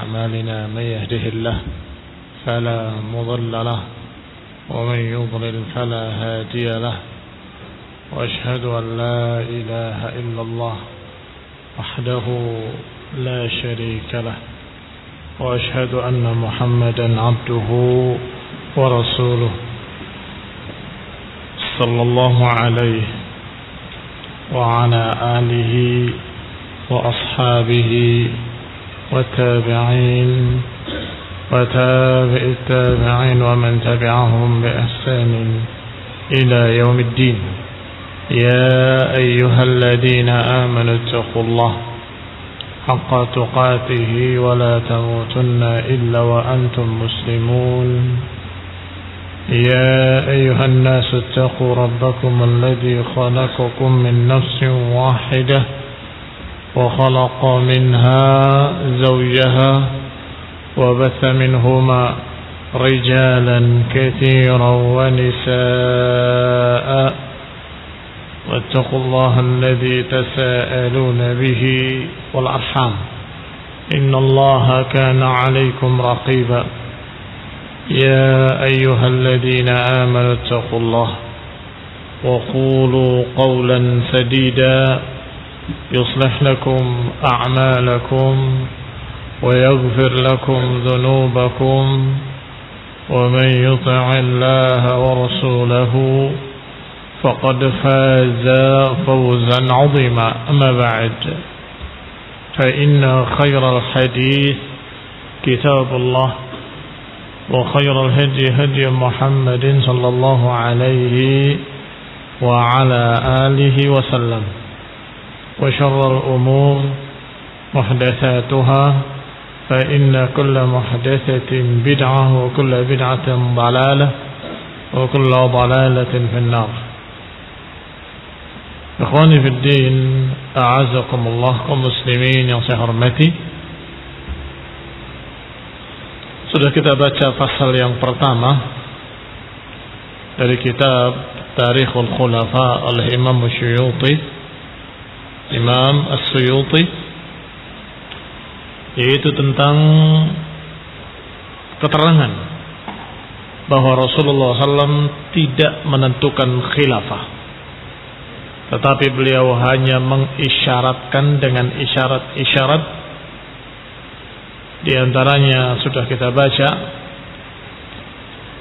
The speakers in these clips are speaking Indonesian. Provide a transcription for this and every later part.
أعمالنا من يهده الله فلا مضل له ومن يضلل فلا هادي له وأشهد أن لا إله إلا الله وحده لا شريك له وأشهد أن محمدا عبده ورسوله صلى الله عليه وعلى آله وأصحابه والتابعين وتابع التابعين ومن تبعهم بإحسان إلى يوم الدين. يا أيها الذين آمنوا اتقوا الله حق تقاته ولا تموتن إلا وأنتم مسلمون. يا أيها الناس اتقوا ربكم الذي خلقكم من نفس واحدة وخلق منها زوجها وبث منهما رجالا كثيرا ونساء واتقوا الله الذي تساءلون به والأرحام إن الله كان عليكم رقيبا. يا أيها الذين آمنوا اتقوا الله وقولوا قولا سديدا يصلح لكم أعمالكم ويغفر لكم ذنوبكم ومن يطع الله ورسوله فقد فاز فوزا عظيما. أما بعد فإن خير الحديث كتاب الله وخير الهدي هدي محمد صلى الله عليه وعلى آله وسلم وشر الأمور محدثاتها فإن كل محدثة بدعة وكل بدعة ضلالة وكل ضلالة في النار. Ikhwani fi din, a'azakumullah, kaum muslimin yang saya hormati. Sudah kita baca pasal yang pertama dari kitab Tarikhul Khulafa oleh Imam As-Suyuti, yaitu tentang keterangan bahwa Rasulullah SAW tidak menentukan khilafah, tetapi beliau hanya mengisyaratkan dengan isyarat-isyarat. Di antaranya sudah kita baca,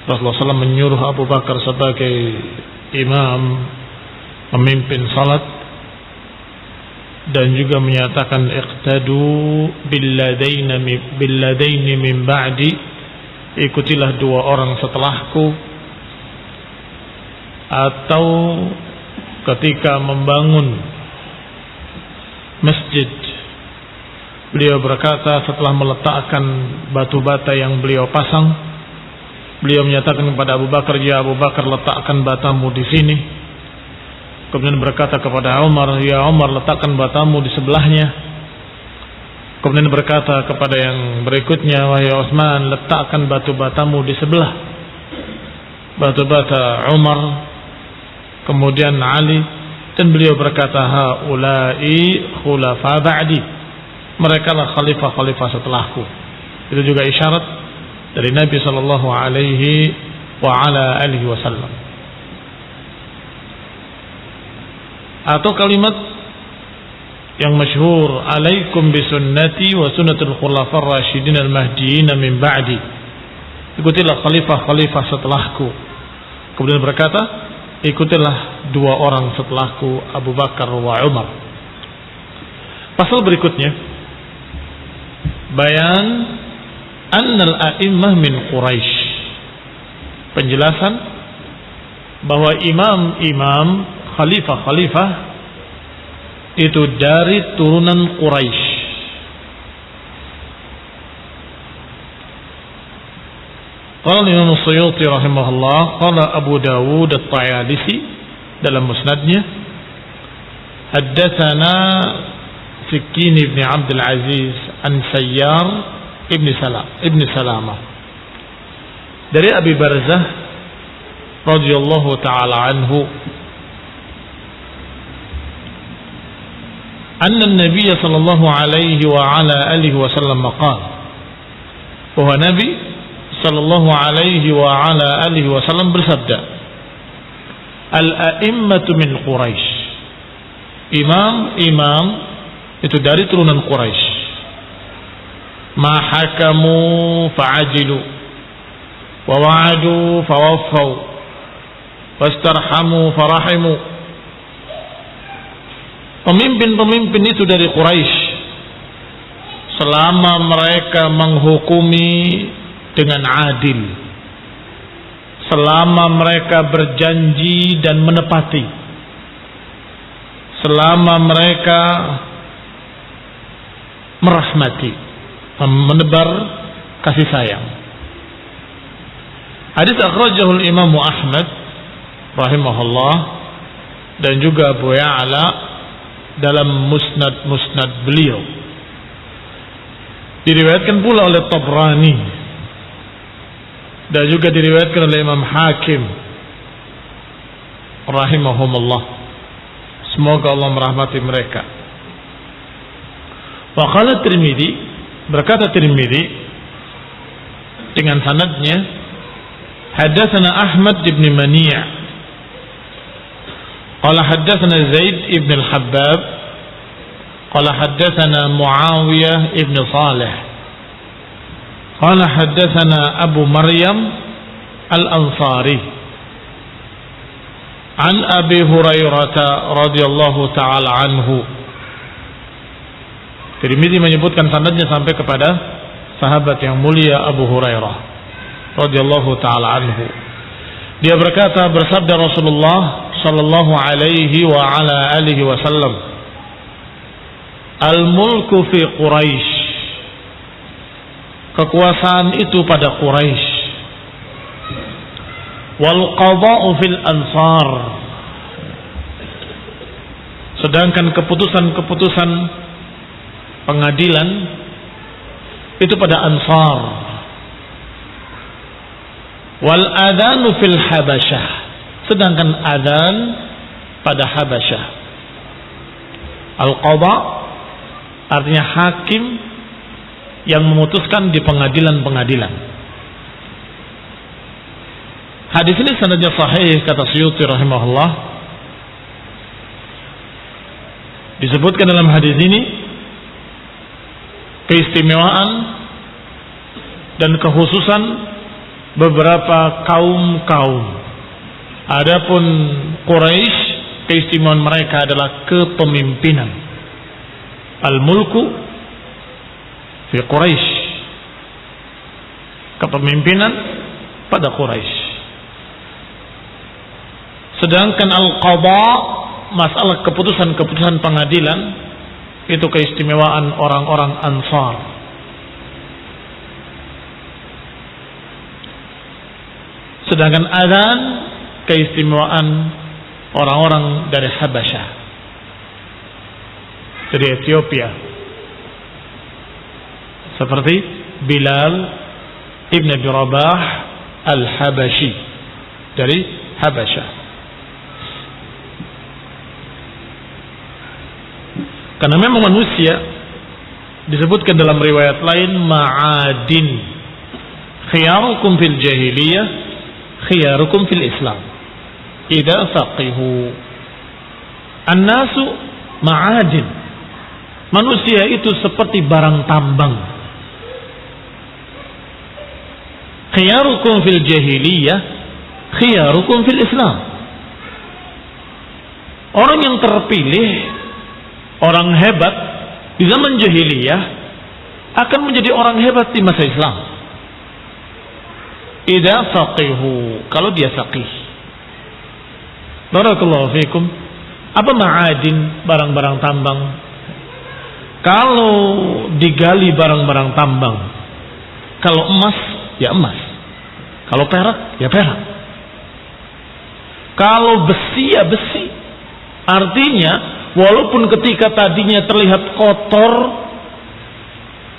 Rasulullah SAW menyuruh Abu Bakar sebagai imam memimpin salat, dan juga menyatakan iqtadu billadaini min ba'di, ikutilah dua orang setelahku. Atau ketika membangun masjid, beliau berkata setelah meletakkan batu bata yang beliau pasang, beliau menyatakan kepada Abu Bakar, ya Abu Bakar, letakkan batamu di sini. Kemudian berkata kepada Umar, ya Umar, letakkan batamu di sebelahnya. Kemudian berkata kepada yang berikutnya, wahai Utsman, letakkan batu-batamu di sebelah batu bata Umar. Kemudian Ali, dan beliau berkata, haula'i khulafa ba'di, mereka lah khalifah-khalifah setelahku. Itu juga isyarat dari Nabi sallallahu alaihi wa ala alihi wasallam. Atau kalimat yang masyhur, alaikum bisunnati wa sunnatul khulafar rasyidin al-mahdiyyin min ba'di, ikutilah khalifah-khalifah setelahku. Kemudian berkata, ikutilah dua orang setelahku, Abu Bakar wa Umar. Pasal berikutnya, bayan annal a'immah min Quraisy, penjelasan bahwa imam-imam, khalifah-khalifah itu dari turunan Quraisy. Qala Imam As-Suyuti rahimahullah, qala Abu Dawud At-Tayalisi dalam musnadnya, haddatsana Sikin ibn Abdul Aziz an Sayyar ibn Salamah dari Abi Barzah radhiyallahu taala anhu, anna an-nabiy sallallahu alaihi wa ala alihi wasallam qala, bahwa Nabi sallallahu alaihi wa ala alihi wasallam bersabda, al-a'immatu min Quraisy. Imam-imam itu dari turunan Quraisy. Ma hakamu fa'ajilu wa wa'adu fawaffau wastarhamu farahimu. Pemimpin-pemimpin itu dari Quraisy, selama mereka menghukumi dengan adil, selama mereka berjanji dan menepati, selama mereka merahmati, menebar kasih sayang. Hadis akhrajahul Imam Ahmad rahimahullah dan juga Abu Ya'la dalam musnad beliau. Diriwayatkan pula oleh Tabrani dan juga diriwayatkan oleh Imam Hakim rahimahumullah. Semoga Allah merahmati mereka. Wa qala Tirmidzi, berkata Tirmidzi dengan sanadnya, hadatsana Ahmad ibn Mani' qala hadatsana Zaid ibn al-Habbab qala hadatsana Muawiyah ibn Salih qala hadatsana Abu Maryam al-Ansari an Abi Hurairah radhiyallahu taala anhu. Tirmidzi menyebutkan sanadnya sampai kepada sahabat yang mulia Abu Hurairah radhiyallahu taala anhu. Dia berkata, bersabda Rasulullah sallallahu alaihi wa ala alihi wasallam, al-mulku fi Quraisy, kekuasaan itu pada Quraisy, wal qada'u fil ansar, sedangkan keputusan-keputusan pengadilan itu pada Ansar, wal adanu fil Habasyah, sedangkan adzan pada Habasyah. Al-qadha artinya hakim yang memutuskan di pengadilan-pengadilan. Hadis ini sanadnya sahih, kata Suyuti rahimahullah. Disebutkan dalam hadis ini keistimewaan dan kekhususan beberapa kaum-kaum. Adapun Quraisy, keistimewaan mereka adalah kepemimpinan. Al-mulku fi Quraisy, kepemimpinan pada Quraisy. Sedangkan al-qadha, masalah keputusan-keputusan pengadilan, itu keistimewaan orang-orang Ansar. Sedangkan adzan keistimewaan orang-orang dari Habasyah, dari Ethiopia, seperti Bilal ibn Abi Rabah al-Habashi dari Habasyah. Karena memang manusia disebutkan dalam riwayat lain ma'adin, khiyarukum fil jahiliyah khiyarukum fil Islam idza faqihu. An-nasu ma'adin, manusia itu seperti barang tambang. Khiyarukum fil jahiliyah khiyarukum fil Islam. Orang yang terpilih, orang hebat di zaman jahiliyah akan menjadi orang hebat di masa Islam. Idza faqihu, kalau dia faqih. Barakallahu fikum. Apa ma'adin? Barang-barang tambang. Kalau digali barang-barang tambang, kalau emas ya emas, kalau perak ya perak, kalau besi ya besi. Artinya walaupun ketika tadinya terlihat kotor,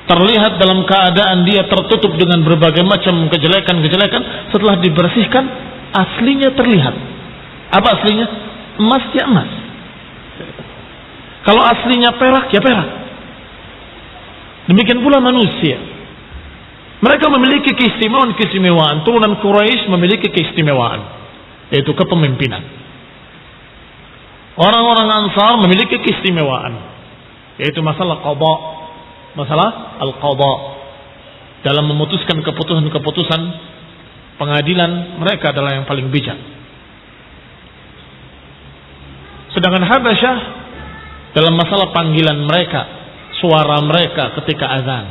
terlihat dalam keadaan dia tertutup dengan berbagai macam kejelekan-kejelekan, setelah dibersihkan aslinya terlihat. Apa aslinya? Emas ya emas. Kalau aslinya perak ya perak. Demikian pula manusia. Mereka memiliki keistimewaan. Turunan Quraisy memiliki keistimewaan, yaitu kepemimpinan. Orang-orang Ansar memiliki keistimewaan, yaitu masalah qada, masalah al-qada. Dalam memutuskan keputusan-keputusan pengadilan, mereka adalah yang paling bijak. Sedangkan Habasyah dalam masalah panggilan mereka, suara mereka ketika azan.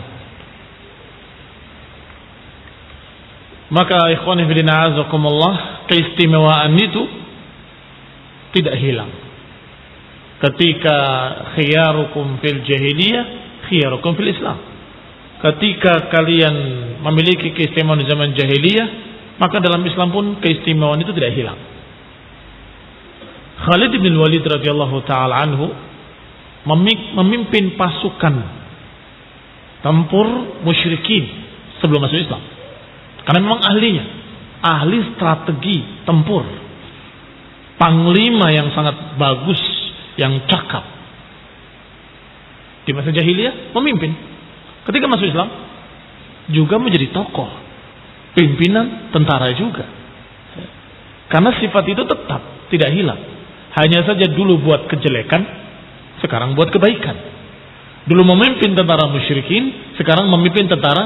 Maka ikhwani fillah azakumullah, keistimewaan itu tidak hilang. Ketika khiyarukum fil jahiliyah, khiyarukum fil Islam. Ketika kalian memiliki keistimewaan di zaman jahiliyah, maka dalam Islam pun keistimewaan itu tidak hilang. Khalid bin Walid radhiyallahu taala anhu memimpin pasukan tempur musyrikin sebelum masuk Islam. Karena memang ahlinya, ahli strategi tempur, panglima yang sangat bagus, yang cakap. Di masa jahiliyah memimpin. Ketika masuk Islam juga menjadi tokoh, pimpinan tentara juga. Karena sifat itu tetap tidak hilang. Hanya saja dulu buat kejelekan, sekarang buat kebaikan. Dulu memimpin tentara musyrikin, sekarang memimpin tentara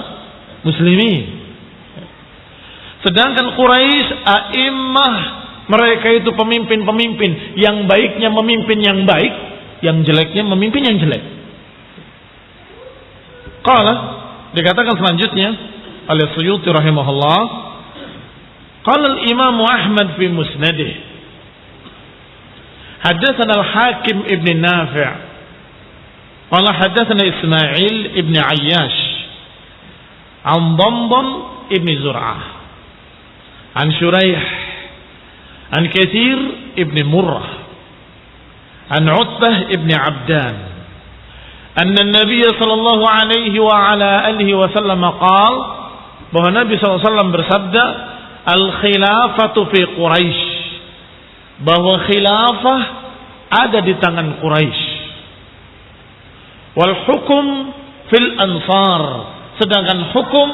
muslimin. Sedangkan Quraisy, a'immah, mereka itu pemimpin-pemimpin, yang baiknya memimpin yang baik, yang jeleknya memimpin yang jelek. Qala, dikatakan selanjutnya oleh Suyuti rahimahullah, qala al-Imam Ahmad fi musnadih, haddatsana al-Hakim ibn Nafi', qala haddatsana Ismail ibn Ayyash an Damdam ibn Zur'ah an Shuraih an Kathir ibn Murrah an Utbah ibn Abdan anna Nabi sallallahu alaihi wa ala alihi wasallam qaal, bahwa Nabi SAW bersabda, al-khilafatu fi Quraisy, bahwa khilafah ada di tangan Quraisy, wal hukum fil ansar, sedangkan hukum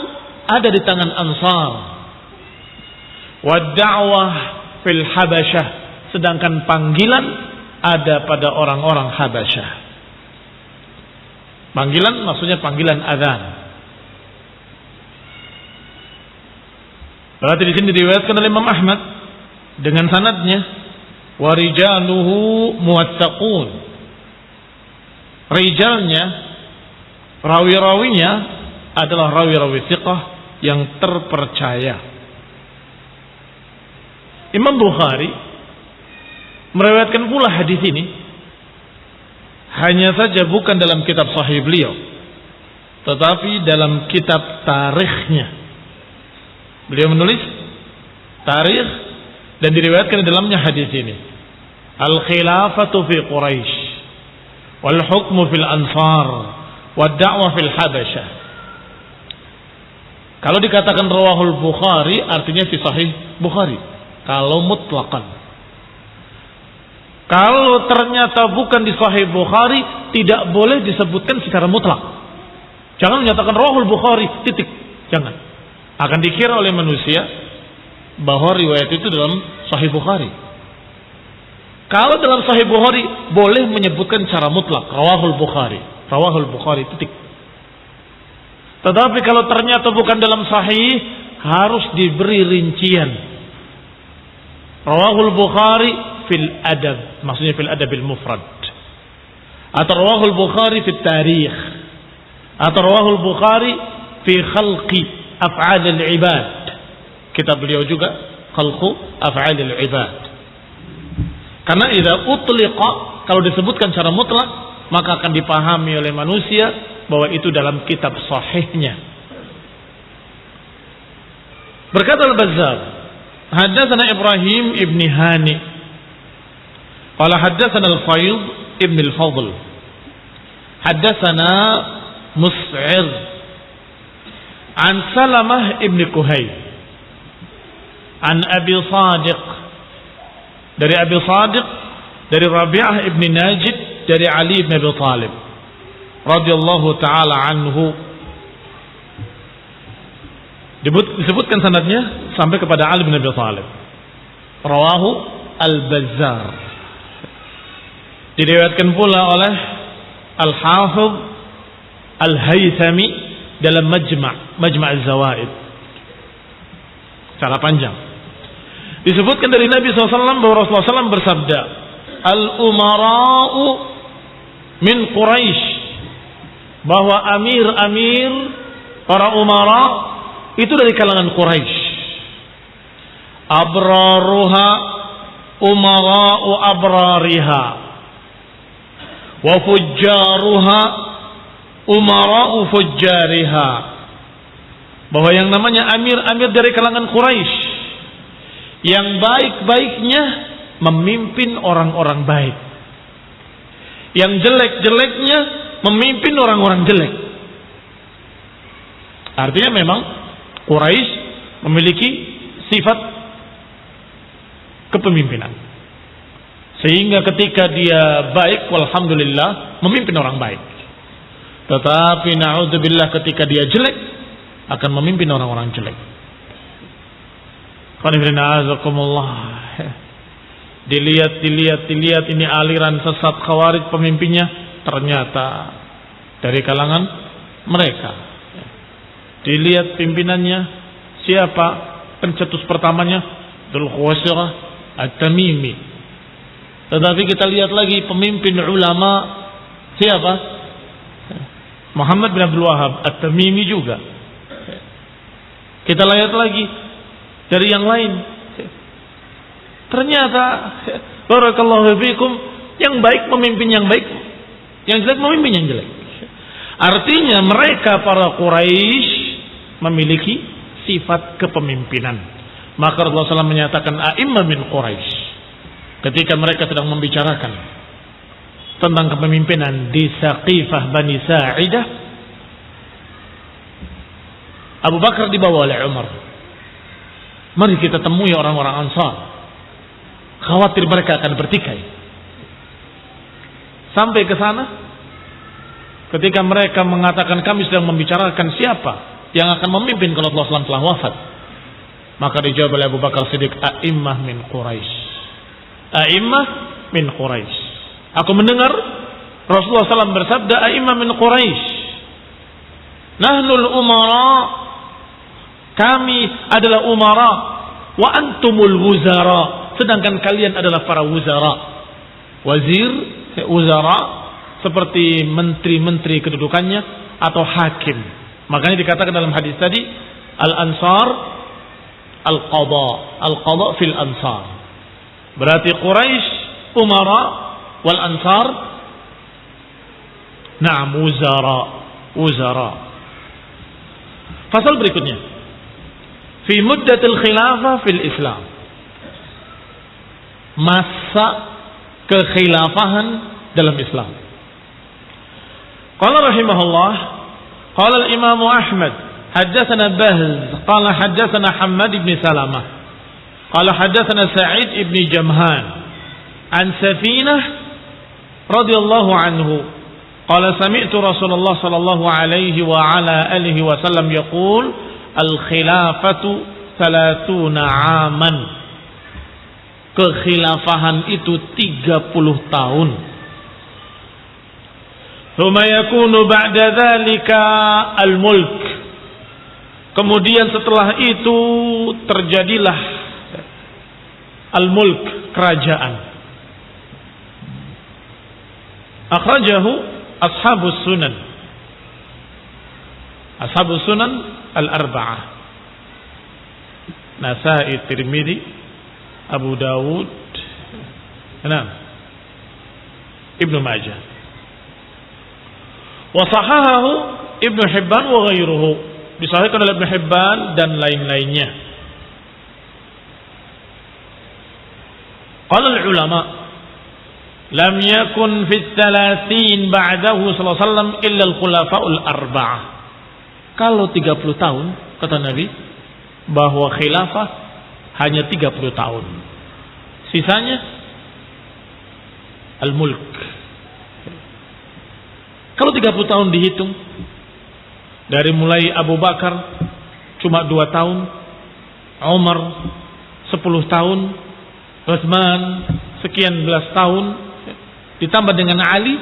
ada di tangan Ansar, wad da'wah fil Habasyah, sedangkan panggilan ada pada orang-orang Habasyah. Panggilan maksudnya panggilan azan. Berarti di sini diriwayatkan oleh Imam Ahmad dengan sanadnya, wa rijaluhu muwattaqun. Rijalnya, rawi-rawinya adalah rawi-rawi thiqah yang terpercaya. Imam Bukhari meriwayatkan pula hadis ini, hanya saja bukan dalam kitab sahih beliau, tetapi dalam kitab tarikhnya. Beliau menulis tarikh dan diriwayatkan di dalamnya hadis ini, al-khilafatu fi Quraisy wal hukmu fil ansar wad da'wah fil Habasyah. Kalau dikatakan rawahul Bukhari, artinya fi sahih Bukhari kalau mutlaqan. Kalau ternyata bukan di Sahih Bukhari, tidak boleh disebutkan secara mutlak. Jangan menyatakan rawahul Bukhari, titik. Jangan. Akan dikira oleh manusia bahwa riwayat itu dalam Sahih Bukhari. Kalau dalam Sahih Bukhari, boleh menyebutkan secara mutlak rawahul Bukhari. Rawahul Bukhari, titik. Tetapi kalau ternyata bukan dalam Sahih, harus diberi rincian. Rawahul Bukhari fil adab, maksudnya fil adabil mufrad, atau rawahul Bukhari fil tarikh, atau rawahul Bukhari fi khalqi af'alil ibad. Kitab beliau juga khalqu af'alil ibad. Karena idza utliqa, kalau disebutkan secara mutlak, maka akan dipahami oleh manusia bahwa itu dalam kitab sahihnya. Berkata Al-Bazzar, haddatsana Ibrahim ibn Hani qala haddatsana Al-Fayd ibn Al-Fadl haddatsana Mus'ir an Salamah ibn Kuhayl an Abi Sadiq, dari Abi Sadiq, dari Rabi'ah ibn Najid, dari Ali ibn Abi Talib radhiyallahu ta'ala anhu, Disebutkan sanadnya sampai kepada Ali bin Abi Thalib. Rawahu Al-Bazzar. Diriwayatkan pula oleh Al-Hafidh Al-Haythami dalam Majma' Az-Zawaid. Secara panjang. Disebutkan dari Nabi SAW bahwa Rasulullah SAW bersabda, Al-umara'u min Quraisy, bahwa amir-amir, para umara itu dari kalangan Quraisy. Abraruha umara'u abrariha, wa fujjaruha umara'u fujjariha. Bahwa yang namanya amir-amir dari kalangan Quraisy, yang baik-baiknya memimpin orang-orang baik, yang jelek-jeleknya memimpin orang-orang jelek. Artinya memang Quraisy memiliki sifat kepemimpinan, sehingga ketika dia baik, walhamdulillah, memimpin orang baik. Tetapi na'udzubillah, ketika dia jelek, akan memimpin orang-orang jelek. Dilihat ini aliran sesat Khawarij, pemimpinnya ternyata dari kalangan mereka. Dilihat pimpinannya siapa, pencetus pertamanya Dzul Khuwaisirah At-Tamimi. Tetapi kita lihat lagi pemimpin ulama siapa? Muhammad bin Abdul Wahhab At-Tamimi juga. Kita lihat lagi dari yang lain. Ternyata barakallahu fikum, yang baik memimpin yang baik, yang jelek memimpin yang jelek. Artinya mereka para Quraisy memiliki sifat kepemimpinan. Maka Rasulullah SAW menyatakan a'immah min Quraisy ketika mereka sedang membicarakan tentang kepemimpinan di Saqifah Bani Sa'idah. Abu Bakar dibawa oleh Umar. Mari kita temui orang-orang Ansar. Khawatir mereka akan bertikai. Sampai ke sana, ketika mereka mengatakan kami sedang membicarakan siapa yang akan memimpin kalau Rasulullah SAW telah wafat, maka dijawab oleh Abu Bakar Siddiq, a'immah min Quraisy. A'immah min Quraisy. Aku mendengar Rasulullah SAW bersabda, a'immah min Quraisy. Nahnul umara, kami adalah umara, wa antumul wuzara, sedangkan kalian adalah para wuzara. Wazir, wuzara seperti menteri-menteri kedudukannya atau hakim. Makanya dikatakan dalam hadis tadi, al-ansar al-qadha, al-qadha fil ansar. Berarti Quraisy umara, wal ansar na'am wuzara, wuzara. Fasal berikutnya, fi muddatil khilafah fil Islam, masa kekhilafahan dalam Islam. Qala rahimahullah, qala al-Imam Ahmad haddatsana Bahz qala haddatsana Hammad ibn Salamah qala haddatsana Sa'id ibn Jamhan an Safinah radhiyallahu anhu qala sami'tu Rasulullah sallallahu alaihi wa ala alihi wasallam yaqul al-khilafatu 30 aman. Kekhilafahan itu 30 tahun. Tsumma yakunu ba'da dzalika al-mulk. Kemudian setelah itu terjadilah al-mulk, kerajaan. Akhrajahu ashabus sunan. Ashabus sunan al-arba'ah. Nasa'i, Tirmidzi, Abu Dawud, Ibnu Majah. Wa sahahahu Ibnu Hibban wa ghairuhu. Disahihkan oleh Ibnu Hibban dan lain-lainnya. Qala al-ulama, lam yakun fi 30 ba'dahu sallallahu alaihi wasallam illa al-khulafa'ul arba'ah. Kalau 30 tahun, kata Nabi, bahwa khilafah hanya 30 tahun. Sisanya al-mulk. Kalau 30 tahun dihitung dari mulai Abu Bakar cuma 2 tahun, Umar 10 tahun, Utsman sekian belas tahun, ditambah dengan Ali,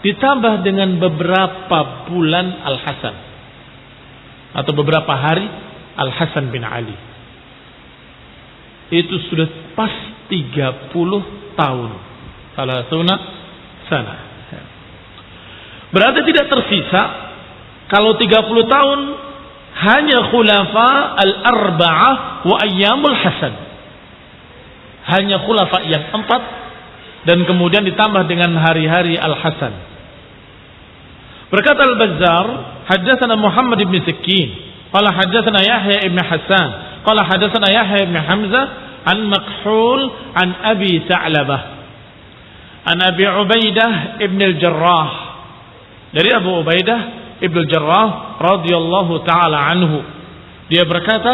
ditambah dengan beberapa bulan Al-Hasan atau beberapa hari Al-Hasan bin Ali. Itu sudah pas 30 tahun. Salasuna sana. Berarti tidak tersisa kalau 30 tahun hanya khulafa al-arba'ah wa ayyamul Hasan. Hanya khulafa yang 4 dan kemudian ditambah dengan hari-hari Al-Hasan. Berkata Al-Bazzar, haddatsana Muhammad bin Sikin, qala haddatsana Yahya ibn Hasan, qala haddatsana Yahya ibn Hamzah an Makhul an Abi Sa'labah an Abi Ubaidah ibn al-Jarrah, dari Abu Ubaidah ibn al-Jarrah radhiyallahu taala anhu, dia berkata,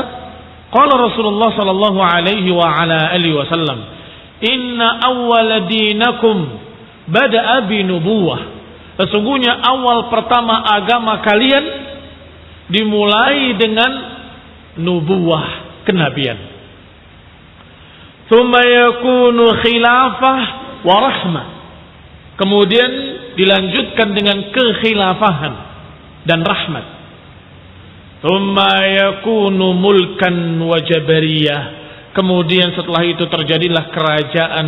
qala Rasulullah sallallahu alaihi wa ala alihi wasallam, inna awwala dinakum bada'a bi nubuwah. Sesungguhnya awal pertama agama kalian dimulai dengan nubuwah, kenabian. Tsumma yakunu khilafah wa rahmah. Kemudian dilanjutkan dengan kekhilafahan dan rahmat. Tsumma yakunu mulkan wa jabariyah. Kemudian setelah itu terjadilah kerajaan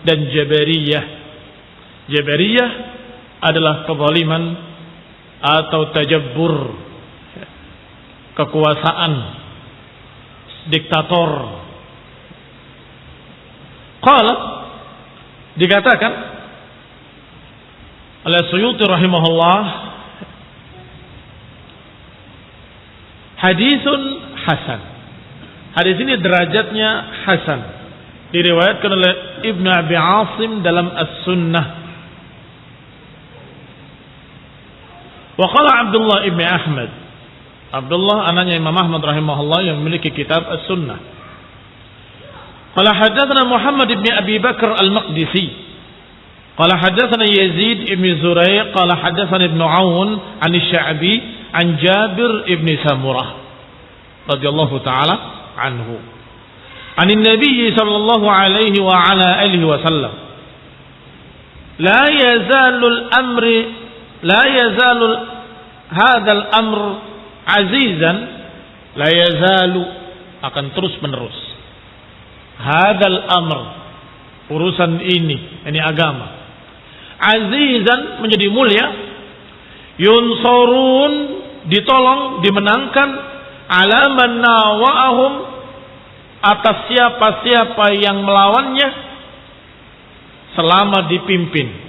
dan jabariyah. Jabariyah adalah kezaliman atau tajabbur, kekuasaan, diktator. Qala, dikatakan oleh Suyuti rahimahullah, hadisun hasan. Hadis ini derajatnya hasan. Diriwayatkan oleh Ibnu Abi Asim dalam As-Sunnah. Wa qala Abdullah ibn Ahmad. Abdullah anaknya Imam Ahmad rahimahullah yang memiliki kitab As-Sunnah. Qala hadatsana Muhammad ibn Abi Bakar Al-Maqdisi. Qala hadatsana Yazid ibn Zurai' qala hadatsana Ibn Aun an Sya'bi an Jabir ibn Samurah radhiyallahu taala anhu. An Nabi sallallahu alaihi wa ala alihi wasallam. La yazalu hadzal amr azizan, la yazalu, akan terus menerus. Hadzal amr, urusan ini agama, azizan, menjadi mulia, yunsurun, ditolong, dimenangkan, ala man nawa'ahum, atas siapa-siapa yang melawannya, selama dipimpin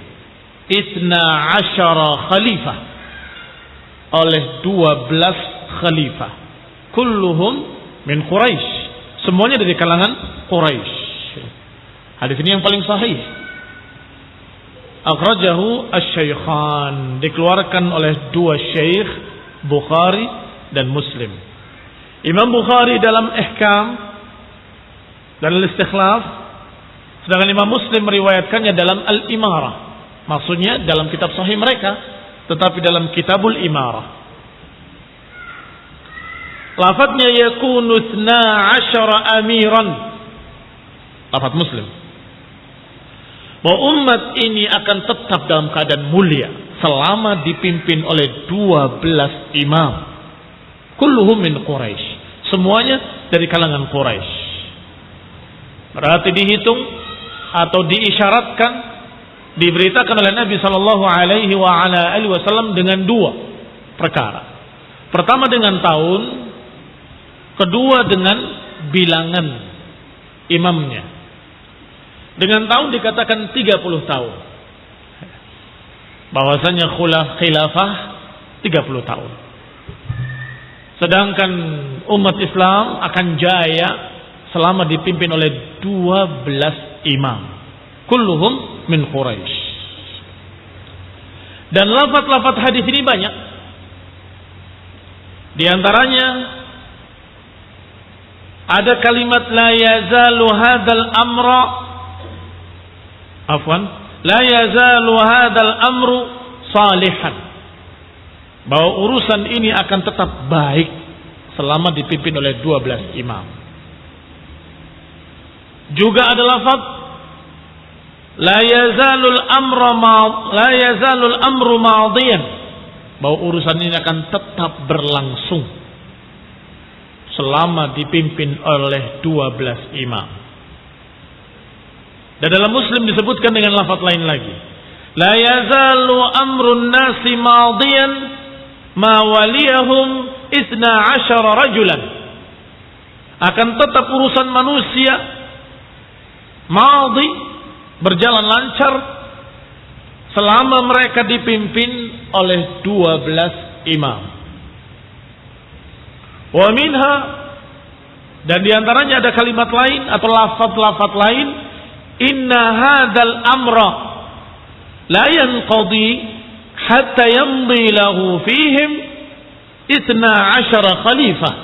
12 khalifah, oleh 12 khalifah, kulluhum min Quraisy, semuanya dari kalangan Quraisy. Hadis ini yang paling sahih. Akhrajahu asy-Syaikhan, dikeluarkan oleh 2 syekh, Bukhari dan Muslim. Imam Bukhari dalam Ihkam dan Al-Istikhlaf, sedangkan Imam Muslim meriwayatkannya dalam Al-Imarah. Maksudnya dalam kitab sahih mereka, tetapi dalam Kitabul Imarah. Lafadznya yakunu 12 amiran. Lafadz Muslim. Bahwa umat ini akan tetap dalam keadaan mulia selama dipimpin oleh 12 imam. Kulluhum min Quraisy. Semuanya dari kalangan Quraisy. Berarti dihitung atau diisyaratkan, diberitakan oleh Nabi sallallahu alaihi wa ala alihi wasallam dengan 2 perkara. Pertama dengan tahun, kedua dengan bilangan imamnya. Dengan tahun dikatakan 30 tahun. Bahwasanya khilafah 30 tahun. Sedangkan umat Islam akan jaya selama dipimpin oleh 12 imam. Kulluhum min Quraisy. Dan lafaz-lafaz hadis ini banyak. Di antaranya ada kalimat la yazalu hadzal amra, la yazalu hadzal amru salihan, bahwa urusan ini akan tetap baik selama dipimpin oleh 12 imam. Juga ada lafaz la yazalul amru madiyan, bahwa urusan ini akan tetap berlangsung selama dipimpin oleh 12 imam. Dan dalam Muslim disebutkan dengan lafaz lain lagi, la yazalu amrun nasi madiyan ma waliyahum 12 rajulan. Akan tetap urusan manusia madhi, berjalan lancar selama mereka dipimpin oleh 12 imam. Wa minha, dan diantaranya ada kalimat lain atau lafaz-lafaz lain, inna hadzal amra la yanqadi hatta yamdi lahu fihim 12 khalifah.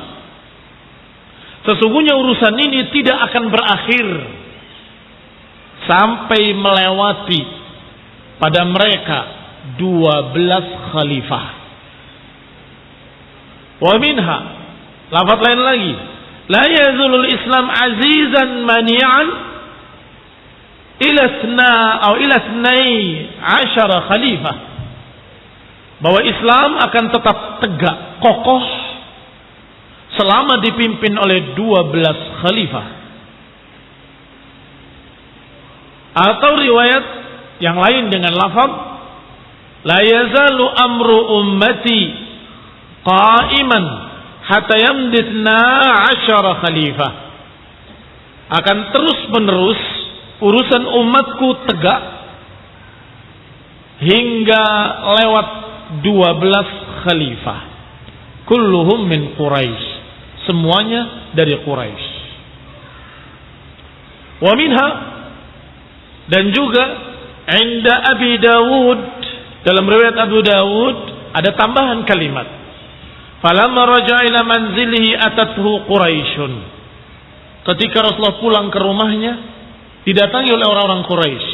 Sesungguhnya urusan ini tidak akan berakhir sampai melewati pada mereka 12 khalifah. Wa minha, lafaz lain lagi, la yazulul Islam azizan mani'an ila 12 khalifah. Bahwa Islam akan tetap tegak kokoh selama dipimpin oleh 12 khalifah. Atau riwayat yang lain dengan lafaz la yazalu amru ummati qa'iman hatta yamdithna 10 khalifah. Akan terus menerus urusan umatku tegak hingga lewat 12 khalifah. Kulluhum min Quraisy, semuanya dari Quraisy. Wa minha, dan juga inda Abi Dawud, dalam riwayat Abu Dawud ada tambahan kalimat, falamma raja'a ila manzilihi atathu Quraisyun. Ketika Rasulullah pulang ke rumahnya, didatangi oleh orang-orang Quraisy.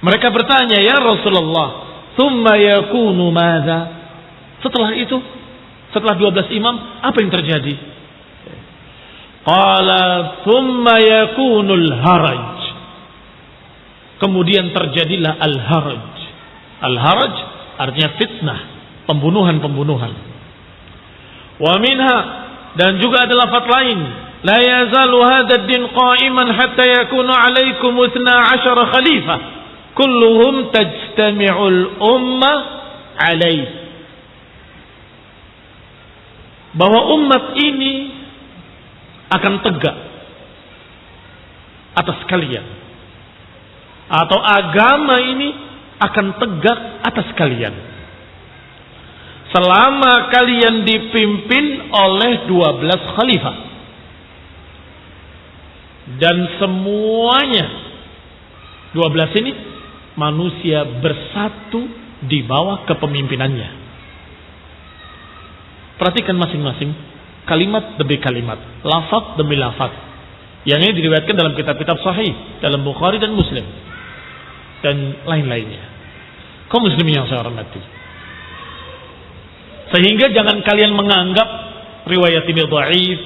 Mereka bertanya, ya Rasulullah, thumma yakunu madza? Setelah itu, setelah 12 imam, apa yang terjadi? Qala thumma yakunul haraj. Kemudian terjadilah al-haraj. Al-haraj artinya fitnah, pembunuhan-pembunuhan. Wa minha, dan juga ada lafaz lain, la yazalu hadha ad-din qa'iman hatta yakunu 'alaikum 12 khalifah kulluhum tajtami'ul ummah 'alaih. Bahwa umat ini akan tegak atas kalian, atau agama ini akan tegak atas kalian selama kalian dipimpin oleh 12 khalifah. Dan semuanya 12 ini manusia bersatu di bawah kepemimpinannya. Perhatikan masing-masing kalimat demi kalimat, lafaz demi lafaz. Yang ini diriwayatkan dalam kitab-kitab sahih, dalam Bukhari dan Muslim dan lain-lainnya. Kaum muslimin yang saya hormati, sehingga jangan kalian menganggap riwayat ini dhaif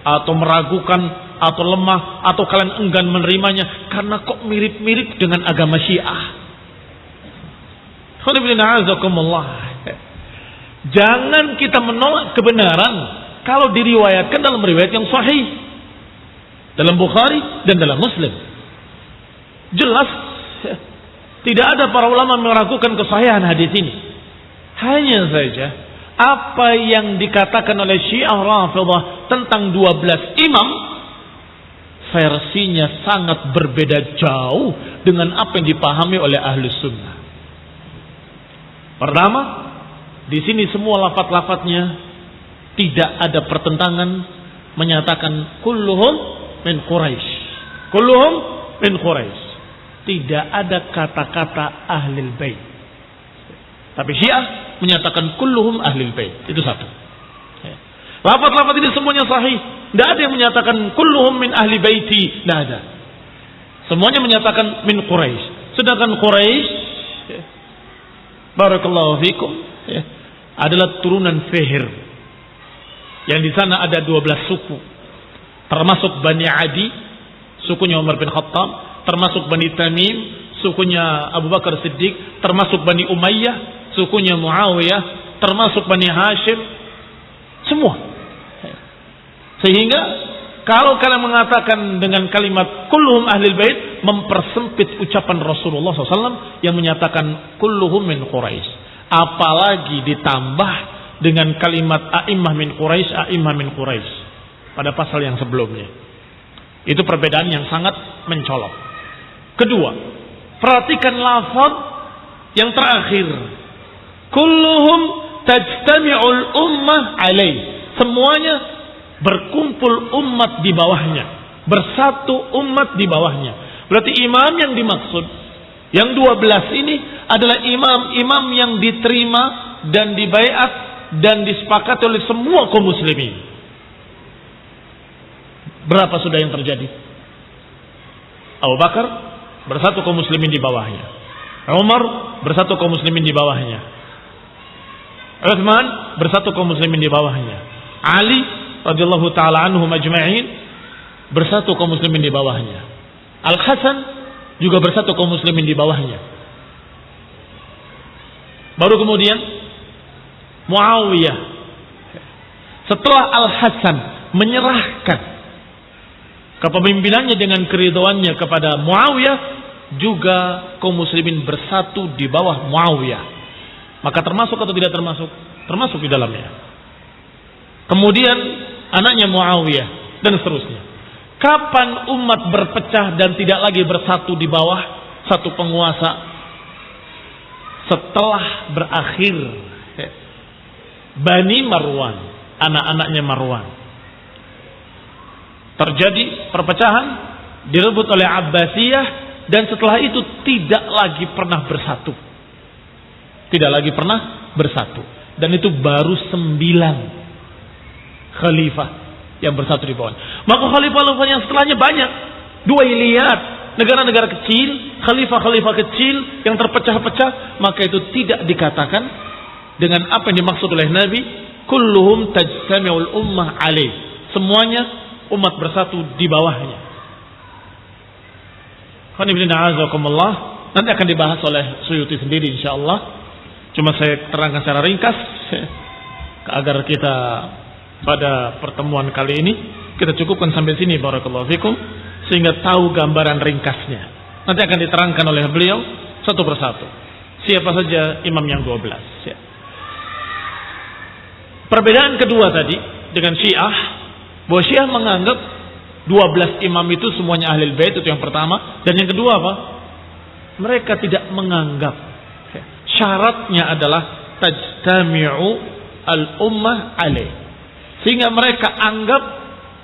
atau meragukan atau lemah atau kalian enggan menerimanya karena kok mirip-mirip dengan agama Syiah. Jangan kita menolak kebenaran kalau diriwayatkan dalam riwayat yang sahih, dalam Bukhari dan dalam Muslim. Jelas tidak ada para ulama meragukan kesahihan hadis ini. Hanya saja apa yang dikatakan oleh Syiah Rafidhah tentang 12 imam, versinya sangat berbeda jauh dengan apa yang dipahami oleh Ahlus Sunnah. Pertama, di sini semua lafaz-lafaznya tidak ada pertentangan, menyatakan kulluhum min Quraisy. Kulluhum min Quraisy. Tidak ada kata-kata ahlul bait. Tapi Syiah menyatakan kulluhum ahlul bait. Itu satu. Lafaz-lafaz ini semuanya sahih. Tidak ada yang menyatakan kulluhum min ahli baiti. Tidak ada. Semuanya menyatakan min Quraisy. Sedangkan Quraisy, barakallahu fikum, adalah turunan Fihr yang di sana ada 12 suku, termasuk Bani Adi, sukunya Umar bin Khattab, termasuk Bani Tamim, sukunya Abu Bakar Siddiq, termasuk Bani Umayyah, sukunya Muawiyah, termasuk Bani Hashim, semua. Sehingga kalau kalian mengatakan dengan kalimat kulluhum ahlil bait, mempersempit ucapan Rasulullah SAW yang menyatakan kulluhum min Quraisy. Apalagi ditambah dengan kalimat a'immah min Quraisy, a'immah min Quraisy pada pasal yang sebelumnya. Itu perbedaan yang sangat mencolok. Kedua, perhatikan lafaz yang terakhir. Kulluhum tajtami'ul ummah alaih. Semuanya berkumpul umat di bawahnya, bersatu umat di bawahnya. Berarti imam yang dimaksud, yang 12 ini adalah imam-imam yang diterima dan dibaiat dan disepakati oleh semua kaum muslimin. Berapa sudah yang terjadi? Abu Bakar bersatu kaum muslimin di bawahnya. Umar bersatu kaum muslimin di bawahnya. Utsman bersatu kaum muslimin di bawahnya. Ali radhiyallahu taala anhum ajma'in bersatu kaum muslimin di bawahnya. Al-Hasan juga bersatu kaum muslimin di bawahnya. Baru kemudian Muawiyah, setelah Al-Hasan menyerahkan kepemimpinannya dengan keridhoannya kepada Muawiyah, juga kaum muslimin bersatu di bawah Muawiyah. Maka termasuk atau tidak termasuk? Termasuk di dalamnya. Kemudian anaknya Muawiyah dan seterusnya. Kapan umat berpecah dan tidak lagi bersatu di bawah satu penguasa? Setelah berakhir Bani Marwan, anak-anaknya Marwan. Terjadi perpecahan, direbut oleh Abbasiyah, dan setelah itu tidak lagi pernah bersatu. Tidak lagi pernah bersatu. Dan itu baru 9 khalifah yang bersatu di bawah. Maka khalifah-khalifah yang setelahnya banyak. Duwailiyat, negara-negara kecil, khalifah-khalifah kecil yang terpecah-pecah. Maka itu tidak dikatakan dengan apa yang dimaksud oleh Nabi, kulluhum tajtami'ul ummah alaih. Semuanya umat bersatu di bawahnya. Nanti akan dibahas oleh Suyuti sendiri insyaallah. Cuma saya terangkan secara ringkas agar kita pada pertemuan kali ini kita cukupkan sampai sini, barakallahu fikum, sehingga tahu gambaran ringkasnya. Nanti akan diterangkan oleh beliau satu persatu siapa saja imam yang 12 ya. Perbedaan kedua tadi dengan Syiah, bahwa Syiah menganggap 12 imam itu semuanya ahlul bait, itu yang pertama. Dan yang kedua apa? Mereka tidak menganggap. Syaratnya adalah tajtami'u al-ummah alaih. Sehingga mereka anggap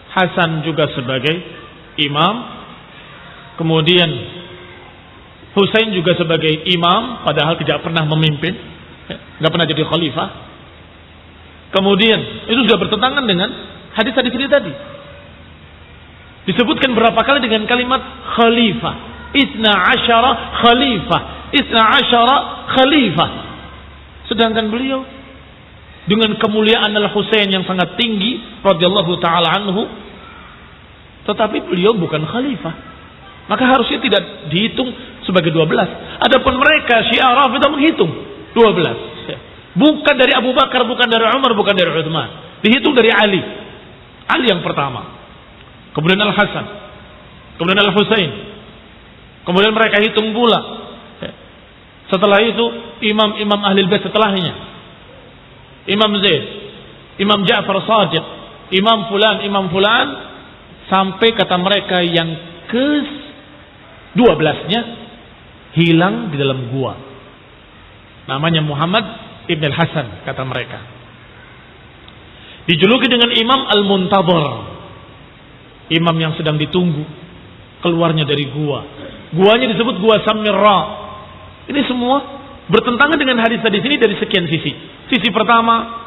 Hasan juga sebagai imam, kemudian Husain juga sebagai imam, padahal tidak pernah memimpin, nggak pernah jadi khalifah. Kemudian itu sudah bertentangan dengan hadis-hadis ini tadi. Disebutkan berapa kali dengan kalimat khalifah. Isna asyara khalifah. Isna asyara khalifah. Sedangkan beliau dengan kemuliaan Al-Husain yang sangat tinggi radhiyallahu taala anhu, tetapi beliau bukan khalifah. Maka harusnya tidak dihitung sebagai 12. Adapun mereka Syiah Rafidhah menghitung 12. Bukan dari Abu Bakar, bukan dari Umar, bukan dari Utsman. Dihitung dari Ali. Ali yang pertama. Kemudian Al-Hasan. Kemudian Al-Husain. Kemudian mereka hitung pula. Setelah itu imam-imam Ahlul Bait setelahnya. Imam Zaid, Imam Ja'far Shadiq, Imam Fulan, sampai kata mereka yang ke-12-nya hilang di dalam gua. Namanya Muhammad Ibn al-Hasan, kata mereka. Dijuluki dengan Imam Al-Muntadhar, imam yang sedang ditunggu keluarnya dari gua. Guanya disebut Gua Samirra. Ini semua bertentangan dengan hadis-hadis ini dari sekian sisi. Sisi pertama,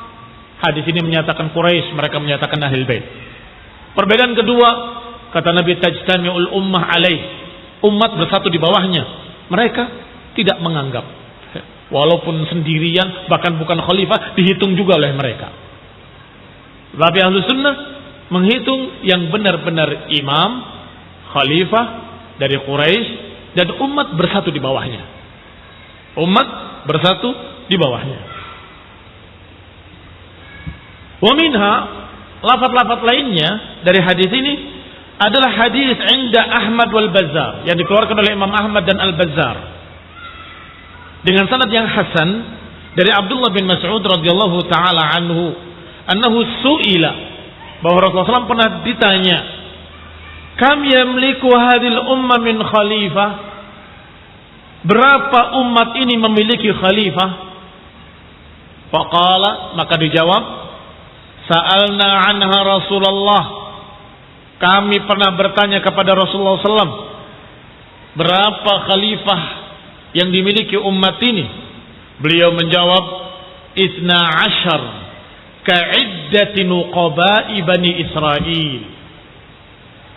hadis ini menyatakan Quraisy, mereka menyatakan Ahlul Bait. Perbedaan kedua, kata Nabi tajtami'ul ummah alaih. Umat bersatu di bawahnya. Mereka tidak menganggap. Walaupun sendirian, bahkan bukan khalifah, dihitung juga oleh mereka. Tapi ahlu sunnah menghitung yang benar-benar imam, khalifah dari Quraisy dan umat bersatu di bawahnya. Umat bersatu di bawahnya. Wa minha, lafaz-lafaz lainnya dari hadis ini adalah hadis inda Ahmad wal Bazzar yang dikeluarkan oleh Imam Ahmad dan Al-Bazzar dengan sanad yang hasan dari Abdullah bin Mas'ud radhiyallahu taala anhu annahu su'ila, bahwa Rasulullah SAW pernah ditanya, kam yamliku hadhil umma min khalifah, berapa umat ini memiliki khalifah? Faqala, maka dijawab, sa'alna anha Rasulullah, kami pernah bertanya kepada Rasulullah SAW, berapa khalifah yang dimiliki umat ini? Beliau menjawab, 12 ka'iddati nuqaba'i Bani Israel.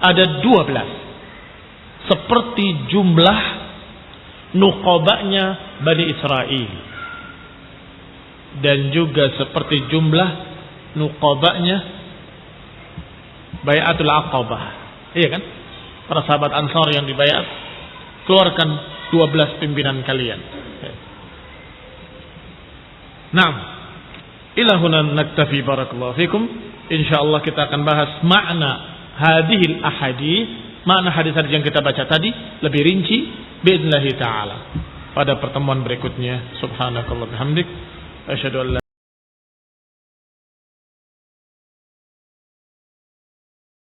Ada 12 seperti jumlah nuqabanya Bani Israel, dan juga seperti jumlah nuqabanya Bai'atul Aqabah. Iya kan? Para sahabat Ansar yang dibayat, keluarkan 12 pimpinan kalian. Naam. Ila huna naktafi, barakallahu fikum. Insyaallah kita akan bahas makna hadhil ahadits, makna hadis-hadis yang kita baca tadi lebih rinci biidznillah taala pada pertemuan berikutnya. Subhanakallah bihamdik, asyhadu an la